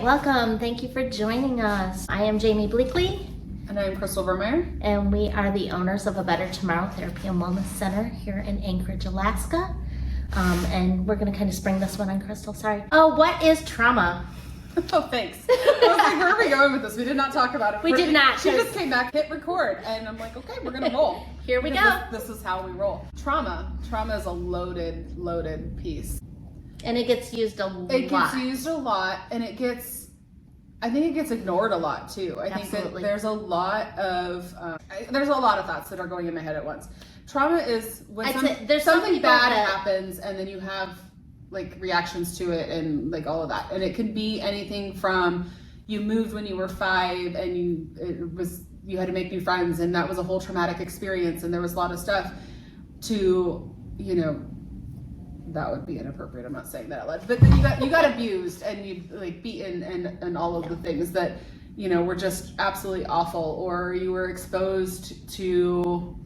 Welcome. Thank you for joining us. I am Jamie Bleakley. And I'm Crystal Vermeer. And we are the owners of A Better Tomorrow Therapy and Wellness Center here in Anchorage, Alaska. And we're going to kind of spring this one on Crystal. Sorry. Oh, what is trauma? Oh, thanks. I was like, where are we going with this? We did not talk about it. We did not. She just came back, hit record, and I'm like, okay, we're going to roll. Here we go. This is how we roll. Trauma is a loaded piece. And it gets used a lot. It gets used a lot, and I think it gets ignored a lot too. I think that there's a lot of thoughts that are going in my head at once. Trauma is when something bad happens, and then you have like reactions to it and like all of that. And it could be anything from you moved when you were 5 and you had to make new friends, and that was a whole traumatic experience, and there was a lot of stuff to, that would be inappropriate. I'm not saying that out loud. But then you got abused and you like beaten and all of the things that, were just absolutely awful, or you were exposed to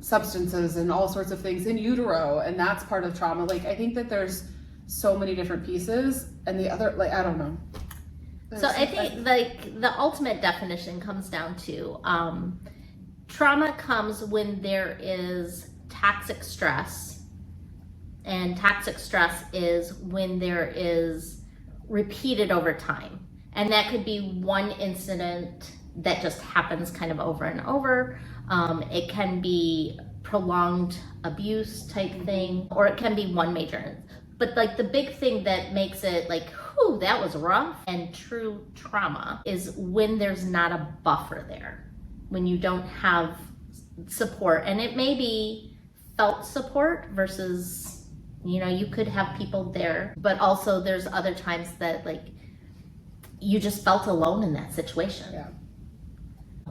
substances and all sorts of things in utero, and that's part of trauma. Like, I think that there's so many different pieces, and the other, like, I don't know. I think like the ultimate definition comes down to trauma comes when there is toxic stress, and toxic stress is when there is repeated over time, and that could be one incident that just happens kind of over and over. It can be prolonged abuse type thing, or it can be one major. But like the big thing that makes it like, whew, that was rough, and true trauma is when there's not a buffer there, when you don't have support. And it may be felt support versus, you could have people there, but also there's other times that like you just felt alone in that situation. Yeah.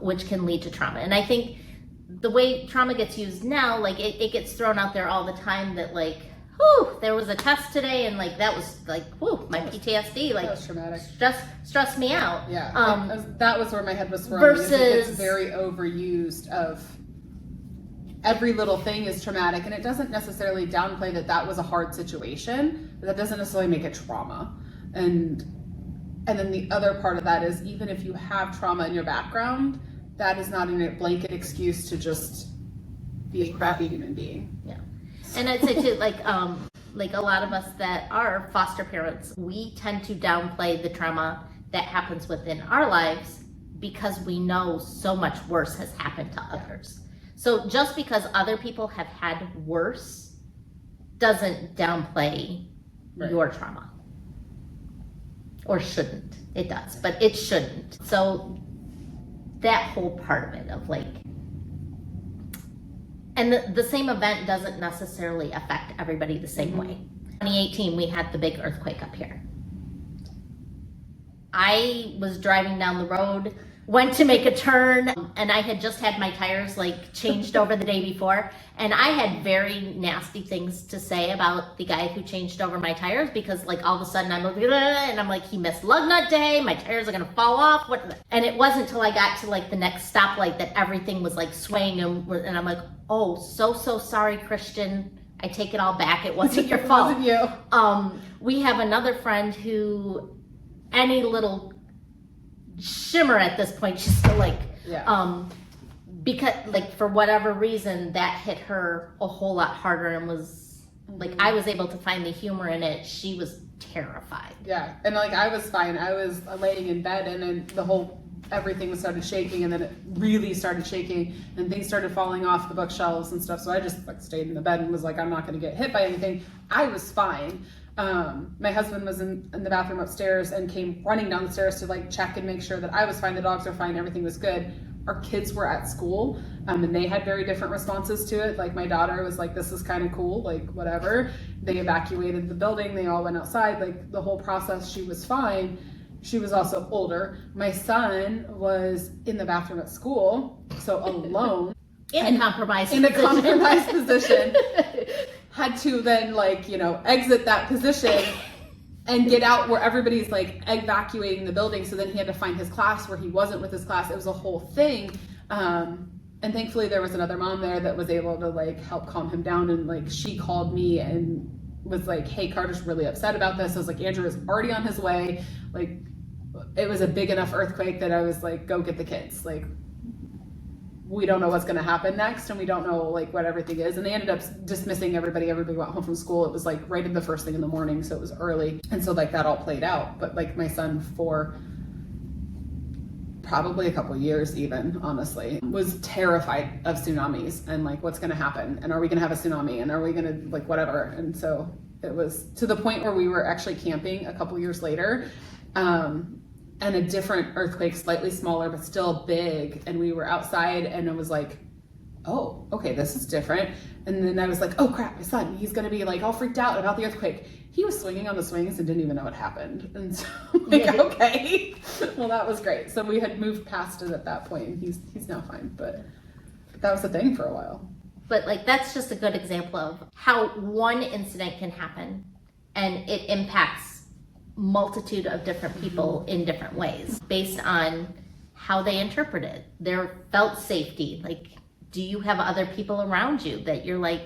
Which can lead to trauma. And I think the way trauma gets used now, like it gets thrown out there all the time that like, whew, there was a test today, and like that was like, whew, my PTSD, like that was traumatic. Stressed me out. Yeah. That was where my head was thrown. Versus it's very overused of every little thing is traumatic, and it doesn't necessarily downplay that was a hard situation, but that doesn't necessarily make it trauma. And then the other part of that is, even if you have trauma in your background, that is not a blanket excuse to just be a crappy human being. Yeah. And I'd say too, like a lot of us that are foster parents, we tend to downplay the trauma that happens within our lives because we know so much worse has happened to others. So just because other people have had worse doesn't downplay your trauma. Or shouldn't. It does, but it shouldn't. So that whole part of it of like, and the same event doesn't necessarily affect everybody the same way. 2018, we had the big earthquake up here. I was driving down the road, went to make a turn, and I had just had my tires like changed over the day before, and I had very nasty things to say about the guy who changed over my tires, because like all of a sudden I'm like, and I'm like, he missed lug nut day, my tires are gonna fall off. And it wasn't until I got to like the next stoplight that everything was like swaying, and I'm like, oh, so sorry, Christian. I take it all back. It wasn't your fault. It wasn't you. We have another friend who any little shimmer at this point, she's still like, because like for whatever reason that hit her a whole lot harder, and was like, I was able to find the humor in it. She was terrified. Yeah, and like I was fine. I was laying in bed, and then everything started shaking, and then it really started shaking, and things started falling off the bookshelves and stuff. So I just like stayed in the bed and was like, I'm not going to get hit by anything. I was fine. My husband was in the bathroom upstairs and came running down the stairs to like check and make sure that I was fine, the dogs were fine, everything was good. Our kids were at school, and they had very different responses to it. Like my daughter was like, this is kind of cool, like whatever. They evacuated the building, they all went outside, like the whole process, she was fine. She was also older. My son was in the bathroom at school, so alone. In a compromised position. Had to then exit that position and get out where everybody's like evacuating the building. So then he had to find his class where he wasn't with his class. It was a whole thing. And thankfully there was another mom there that was able to like help calm him down. And like she called me and was like, hey, Carter's really upset about this. I was like, Andrew is already on his way. Like, it was a big enough earthquake that I was like, go get the kids. Like, we don't know what's going to happen next, and we don't know like what everything is. And they ended up dismissing everybody. Everybody went home from school. It was like right in the first thing in the morning, so it was early. And so like that all played out. But like my son, for probably a couple years even, honestly, was terrified of tsunamis and like what's going to happen, and are we going to have a tsunami, and are we going to like whatever. And so it was to the point where we were actually camping a couple years later, and a different earthquake, slightly smaller but still big, and we were outside, and it was like, oh, okay, this is different. And then I was like, oh crap, my son, he's gonna be like all freaked out about the earthquake. He was swinging on the swings and didn't even know what happened. And so like, okay, well, that was great. So we had moved past it at that point, and he's now fine. But that was the thing for a while. But like, that's just a good example of how one incident can happen and it impacts multitude of different people in different ways based on how they interpret it, their felt safety. Like, do you have other people around you that you're like,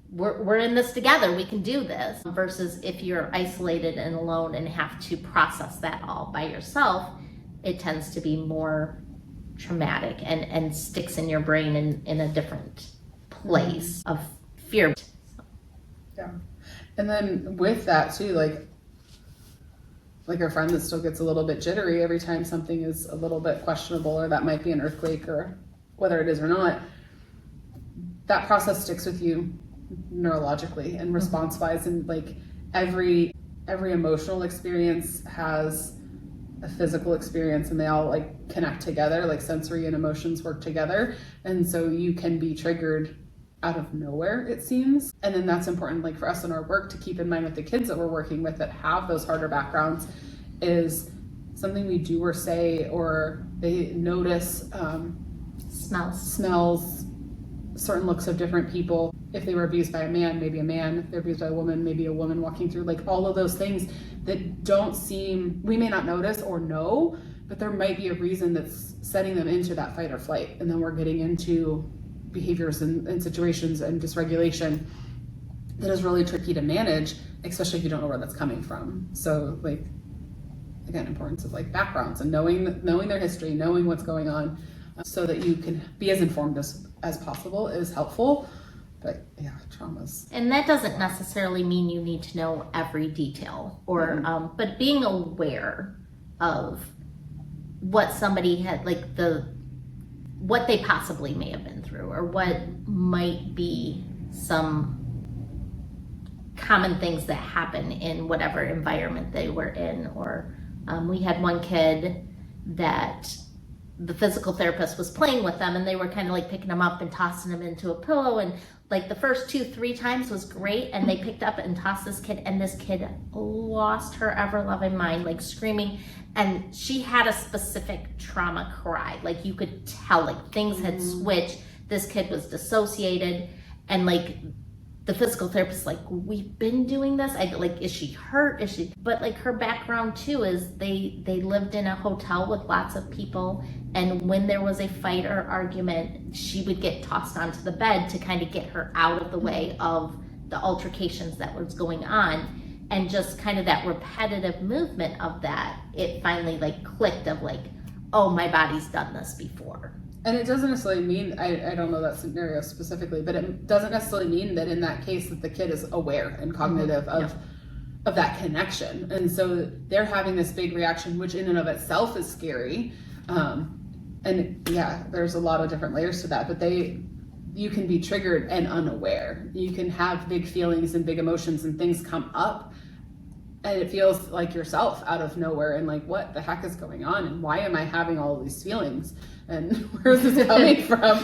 we're in this together, we can do this, versus if you're isolated and alone and have to process that all by yourself, it tends to be more traumatic and sticks in your brain in a different place of fear. Yeah. And then with that too, like our friend that still gets a little bit jittery every time something is a little bit questionable, or that might be an earthquake, or whether it is or not, that process sticks with you neurologically and response wise. And like every emotional experience has a physical experience, and they all like connect together, like sensory and emotions work together. And so you can be triggered out of nowhere, it seems. And then that's important, like for us in our work, to keep in mind with the kids that we're working with that have those harder backgrounds, is something we do or say, or they notice smells, certain looks of different people. If they were abused by a man, maybe a man. If they're abused by a woman, maybe a woman walking through, like all of those things that don't seem, we may not notice or know, but there might be a reason that's setting them into that fight or flight. And then we're getting into behaviors and situations and dysregulation that is really tricky to manage, especially if you don't know where that's coming from. So like, again, importance of like backgrounds and knowing their history, knowing what's going on, so that you can be as informed as possible is helpful. But yeah, traumas. And that doesn't necessarily mean you need to know every detail, or but being aware of what somebody had, like what they possibly may have been through, or what might be some common things that happen in whatever environment they were in. Or we had one kid that the physical therapist was playing with them, and they were kind of like picking him up and tossing him into a pillow, and like the first 2-3 times was great, and they picked up and tossed this kid, and this kid lost her ever-loving mind, like screaming. And she had a specific trauma cry, like you could tell, like things had switched. This kid was dissociated, and like the physical therapist, like, we've been doing this. Is she hurt? But like her background too is they lived in a hotel with lots of people, and when there was a fight or argument, she would get tossed onto the bed to kind of get her out of the way of the altercations that was going on. And just kind of that repetitive movement of that, it finally like clicked of like, oh, my body's done this before. And it doesn't necessarily mean, I don't know that scenario specifically, but it doesn't necessarily mean that in that case that the kid is aware and cognitive of that connection. And so they're having this big reaction, which in and of itself is scary. And yeah, there's a lot of different layers to that, but you can be triggered and unaware. You can have big feelings and big emotions, and things come up, and it feels like yourself out of nowhere, and like, what the heck is going on, and why am I having all of these feelings, and where is this coming from?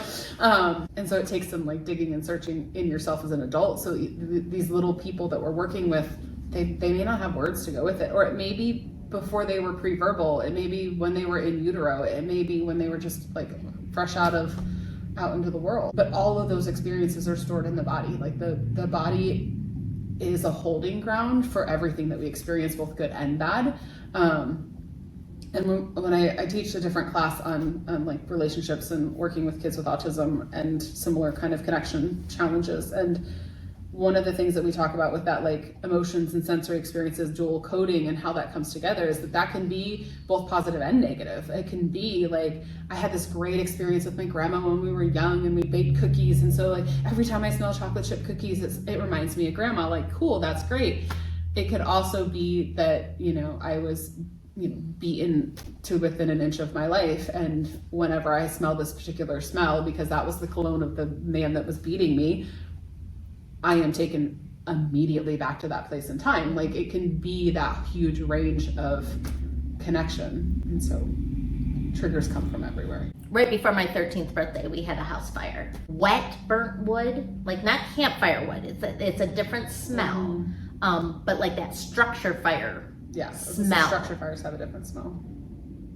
And so it takes some like digging and searching in yourself as an adult. So these little people that we're working with, they may not have words to go with it, or it may be before they were pre-verbal, it may be when they were in utero, it may be when they were just like fresh out into the world. But all of those experiences are stored in the body. Like the body is a holding ground for everything that we experience, both good and bad. And when I teach a different class on like relationships and working with kids with autism and similar kind of connection challenges, and one of the things that we talk about with that, like emotions and sensory experiences, dual coding, and how that comes together is that can be both positive and negative. It can be like, I had this great experience with my grandma when we were young and we baked cookies. And so like every time I smell chocolate chip cookies, it reminds me of grandma. Like, cool, that's great. It could also be that, I was beaten to within an inch of my life. And whenever I smell this particular smell, because that was the cologne of the man that was beating me, I am taken immediately back to that place in time. Like, it can be that huge range of connection. And so triggers come from everywhere. Right before my 13th birthday, we had a house fire. Wet, burnt wood, like not campfire wood. It's a different smell. But like that structure fire smell. Structure fires have a different smell.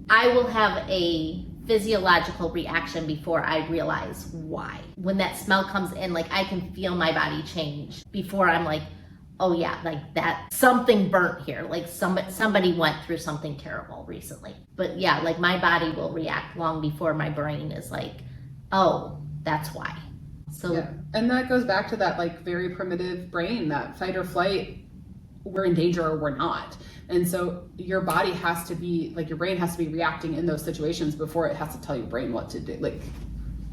I will have a physiological reaction before I realize why. When that smell comes in, like I can feel my body change before I'm like, oh yeah, like that, something burnt here. Like somebody went through something terrible recently. But yeah, like my body will react long before my brain is like, oh, that's why. So yeah. And that goes back to that like very primitive brain, that fight or flight, we're in danger or we're not. And so your body has to be, like your brain has to be reacting in those situations before it has to tell your brain what to do. Like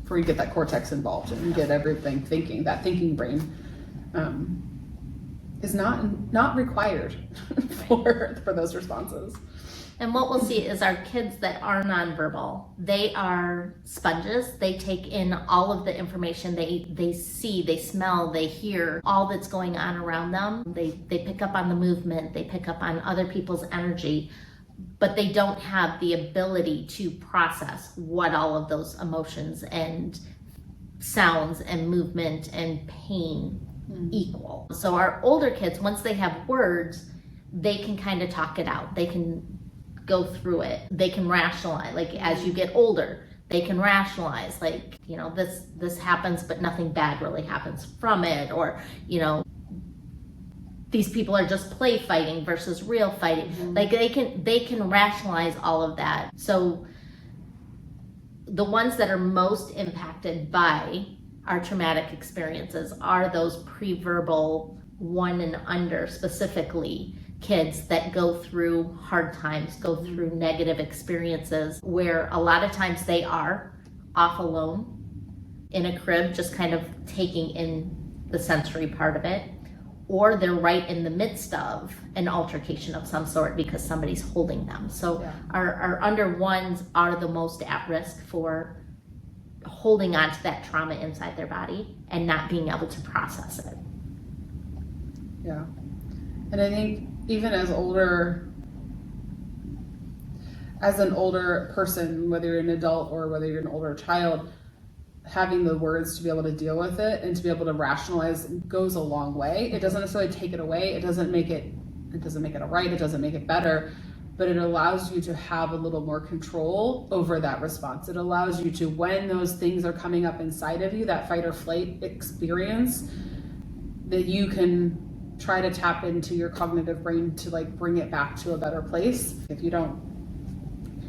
before you get that cortex involved and get everything thinking, that thinking brain is not required for those responses. And what we'll see is our kids that are nonverbal, they are sponges. They take in all of the information. They see, they smell, they hear all that's going on around them. They pick up on the movement. They pick up on other people's energy, but they don't have the ability to process what all of those emotions and sounds and movement and pain equal. So our older kids, once they have words, they can kind of talk it out. They can go through it. They can rationalize. Like as you get older, they can rationalize, like, this happens, but nothing bad really happens from it. Or, these people are just play fighting versus real fighting. Like they can rationalize all of that. So the ones that are most impacted by our traumatic experiences are those pre-verbal 1 and under, specifically kids that go through hard times, go through negative experiences, where a lot of times they are off alone in a crib, just kind of taking in the sensory part of it, or they're right in the midst of an altercation of some sort because somebody's holding them. So our under ones are the most at risk for holding on to that trauma inside their body and not being able to process it. Yeah. And I think even as an older person, whether you're an adult or whether you're an older child, having the words to be able to deal with it and to be able to rationalize goes a long way. It doesn't necessarily take it away. It doesn't make it a right. It doesn't make it better, but it allows you to have a little more control over that response. It allows you to, when those things are coming up inside of you, that fight or flight experience, that you can try to tap into your cognitive brain to like bring it back to a better place. If you're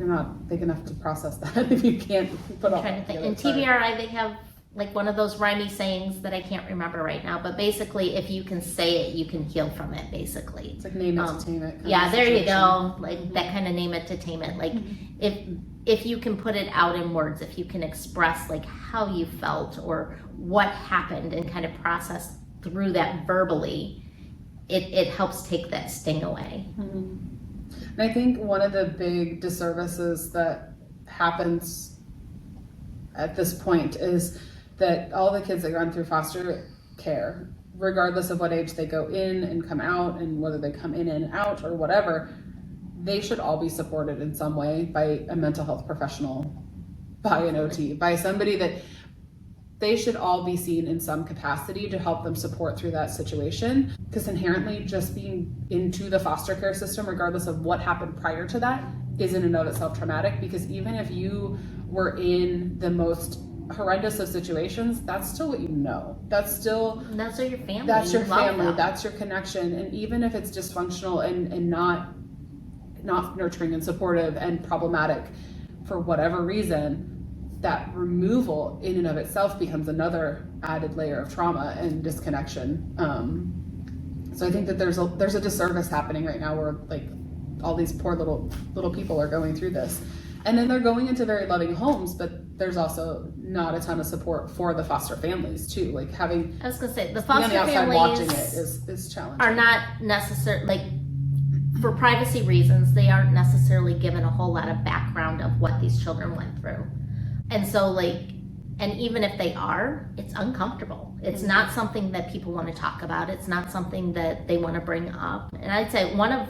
not big enough to process that, if you can't put all that together. In TBRI, they have like one of those rhymey sayings that I can't remember right now, but basically if you can say it, you can heal from it, basically. It's like name it to tame it. Yeah, there you go. Like that kind of name it to tame it. Like if you can put it out in words, if you can express like how you felt or what happened and kind of process through that verbally, it helps take that sting away. And I think one of the big disservices that happens at this point is that all the kids that run through foster care, regardless of what age they go in and come out and whether they come in and out or whatever, they should all be supported in some way by a mental health professional, by an OT, by somebody that they should all be seen in some capacity to help them support through that situation. Because inherently just being into the foster care system, regardless of what happened prior to that, is in and of itself traumatic. Because even if you were in the most horrendous of situations, that's still what you know. That's your family. That's your family. That's your connection. And even if it's dysfunctional and not nurturing and supportive and problematic for whatever reason, that removal in and of itself becomes another added layer of trauma and disconnection. So I think that there's a disservice happening right now where like all these poor little people are going through this. And then they're going into very loving homes, but there's also not a ton of support for the foster families too. Like having, I was gonna say, the foster being on the outside families watching it is challenging. Are not necessarily, like, for privacy reasons, they aren't necessarily given a whole lot of background of what these children went through. And so like, and even if they are, it's uncomfortable. It's not something that people want to talk about. It's not something that they want to bring up. And I'd say one of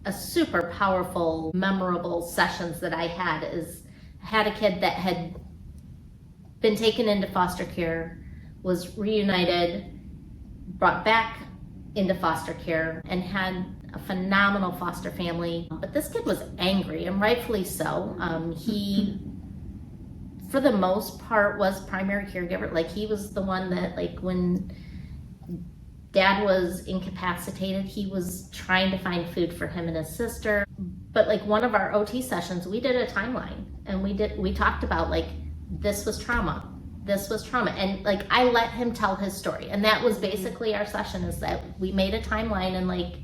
a super powerful, memorable sessions that I had had a kid that had been taken into foster care, was reunited, brought back into foster care, and had a phenomenal foster family. But this kid was angry, and rightfully so. He, for the most part, was primary caregiver. Like, he was the one that, like, when Dad was incapacitated, he was trying to find food for him and his sister. But like, one of our OT sessions, we did a timeline, and we talked about like, this was trauma, and like, I let him tell his story, and that was basically our session, is that we made a timeline and like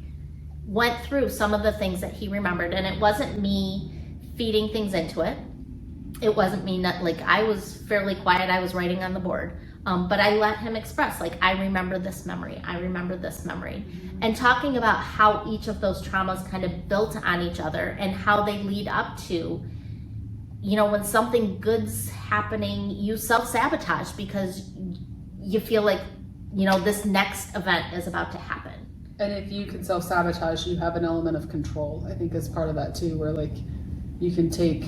went through some of the things that he remembered. And it wasn't me feeding things into it. It wasn't me, like, I was fairly quiet, I was writing on the board. But I let him express, like, I remember this memory, and talking about how each of those traumas kind of built on each other and how they lead up to, you know, when something good's happening, you self-sabotage because you feel like, you know, this next event is about to happen. And if you can self-sabotage, you have an element of control, I think, is part of that too, where like you can take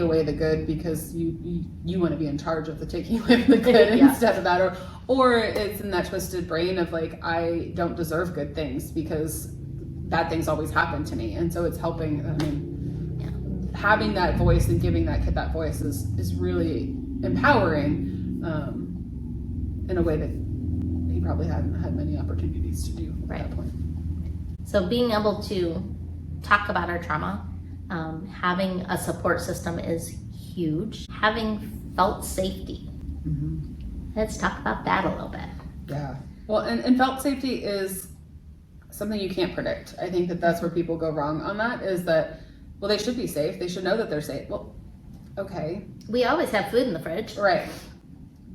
away the good because you want to be in charge of the taking away the good instead of that, or it's in that twisted brain of like, I don't deserve good things because bad things always happen to me. And so it's helping, I mean, having that voice and giving that kid that voice is really empowering, in a way that he probably hadn't had many opportunities to do at that point. So being able to talk about our trauma, having a support system is huge. Having felt safety. Let's talk about that a little bit. Yeah. Well, and felt safety is something you can't predict. I think that that's where people go wrong on that, is that, well, they should be safe. They should know that they're safe. Well, okay. We always have food in the fridge. Right.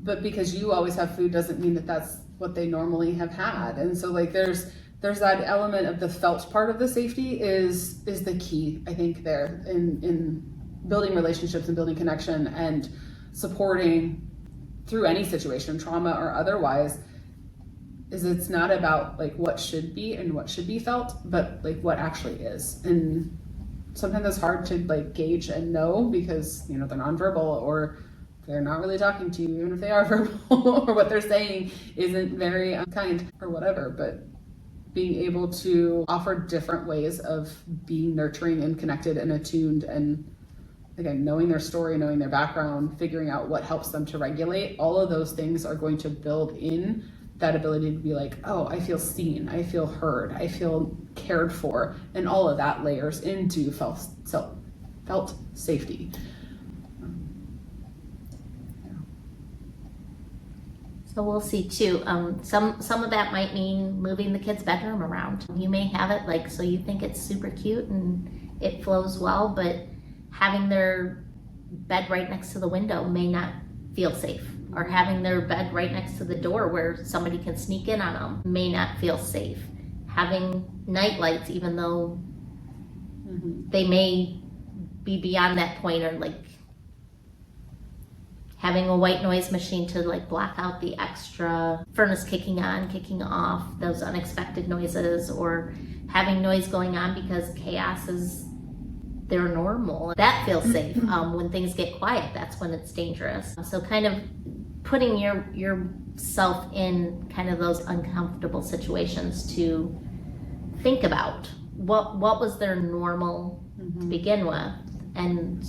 But because you always have food doesn't mean that that's what they normally have had. And so like there's that element of the felt part of the safety is the key, I think, there in building relationships and building connection and supporting through any situation, trauma or otherwise, is it's not about like what should be and what should be felt, but like what actually is. And sometimes it's hard to like gauge and know because, you know, they're nonverbal or they're not really talking to you, even if they are verbal, or what they're saying isn't very kind or whatever. But being able to offer different ways of being nurturing and connected and attuned, and again, knowing their story, knowing their background, figuring out what helps them to regulate, all of those things are going to build in that ability to be like, oh, I feel seen, I feel heard, I feel cared for, and all of that layers into felt safety. So we'll see too. Some of that might mean moving the kid's bedroom around. You may have it like, so you think it's super cute and it flows well, but having their bed right next to the window may not feel safe. Or having their bed right next to the door where somebody can sneak in on them may not feel safe. Having night lights, even though they may be beyond that point, or like having a white noise machine to like block out the extra furnace kicking on, kicking off, those unexpected noises, or having noise going on because chaos is their normal. That feels safe. When things get quiet, that's when it's dangerous. So kind of putting yourself in kind of those uncomfortable situations to think about what was their normal to begin with, and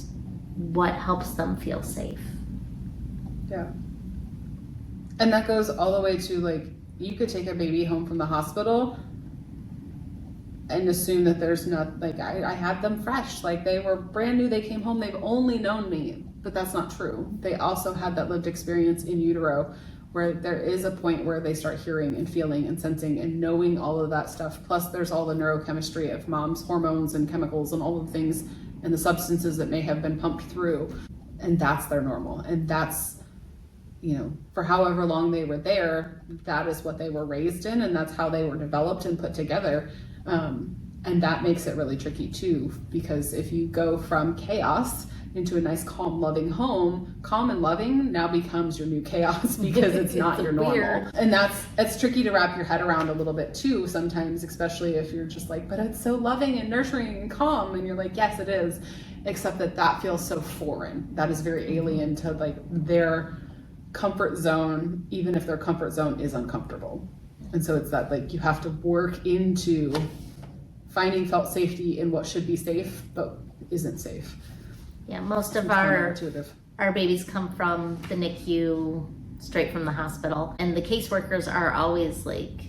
what helps them feel safe. Yeah. And that goes all the way to like, you could take a baby home from the hospital and assume that there's not, like, I had them fresh, like they were brand new, they came home, they've only known me. But that's not true. They also had that lived experience in utero, where there is a point where they start hearing and feeling and sensing and knowing all of that stuff. Plus there's all the neurochemistry of mom's hormones and chemicals and all of the things and the substances that may have been pumped through. And that's their normal. And that's, you know, for however long they were there, that is what they were raised in, and that's how they were developed and put together. And that makes it really tricky too, because if you go from chaos into a nice, calm, loving home, calm and loving now becomes your new chaos because it's not your normal. Weird. And it's tricky to wrap your head around a little bit too sometimes, especially if you're just like, but it's so loving and nurturing and calm, and you're like, yes, it is, except that feels so foreign. That is very alien to like their comfort zone, even if their comfort zone is uncomfortable. And so it's that, like, you have to work into finding felt safety in what should be safe but isn't safe. Yeah, most of our babies come from the NICU, straight from the hospital, and the caseworkers are always like,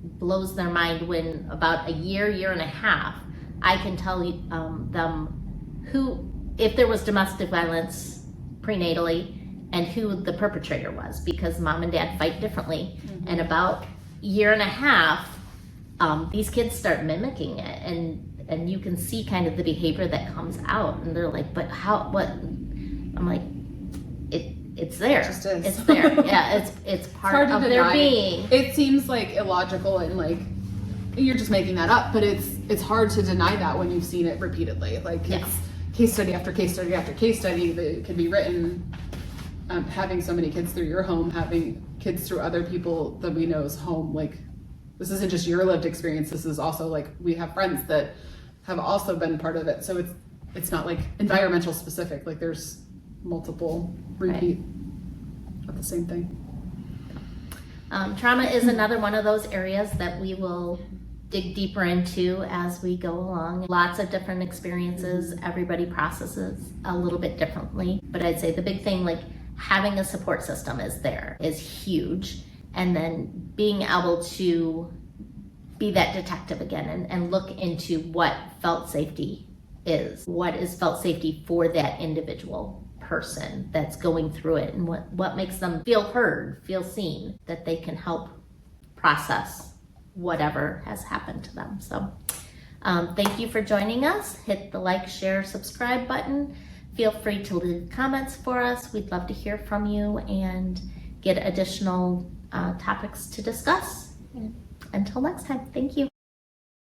blows their mind when about a year and a half, I can tell them who, if there was domestic violence prenatally, and who the perpetrator was, because mom and dad fight differently. Mm-hmm. And about year and a half, these kids start mimicking it, and you can see kind of the behavior that comes out, and they're like, but how, what? I'm like, it's there. It just is. It's there. Yeah, it's part of their being. It seems like illogical and like you're just making that up, but it's hard to deny that when you've seen it repeatedly. Like, it's case study after case study after case study that can be written. Having so many kids through your home, having kids through other people that we know's home, like, this isn't just your lived experience, this is also like, we have friends that have also been part of it. So it's not like environmental specific, like there's multiple repeat of the same thing. Trauma is another one of those areas that we will dig deeper into as we go along. Lots of different experiences, everybody processes a little bit differently, but I'd say the big thing, like, having a support system is huge. And then being able to be that detective again and look into what felt safety is. What is felt safety for that individual person that's going through it, and what makes them feel heard, feel seen, that they can help process whatever has happened to them. So thank you for joining us. Hit the like, share, subscribe button. Feel free to leave comments for us. We'd love to hear from you and get additional topics to discuss. Until next time, thank you.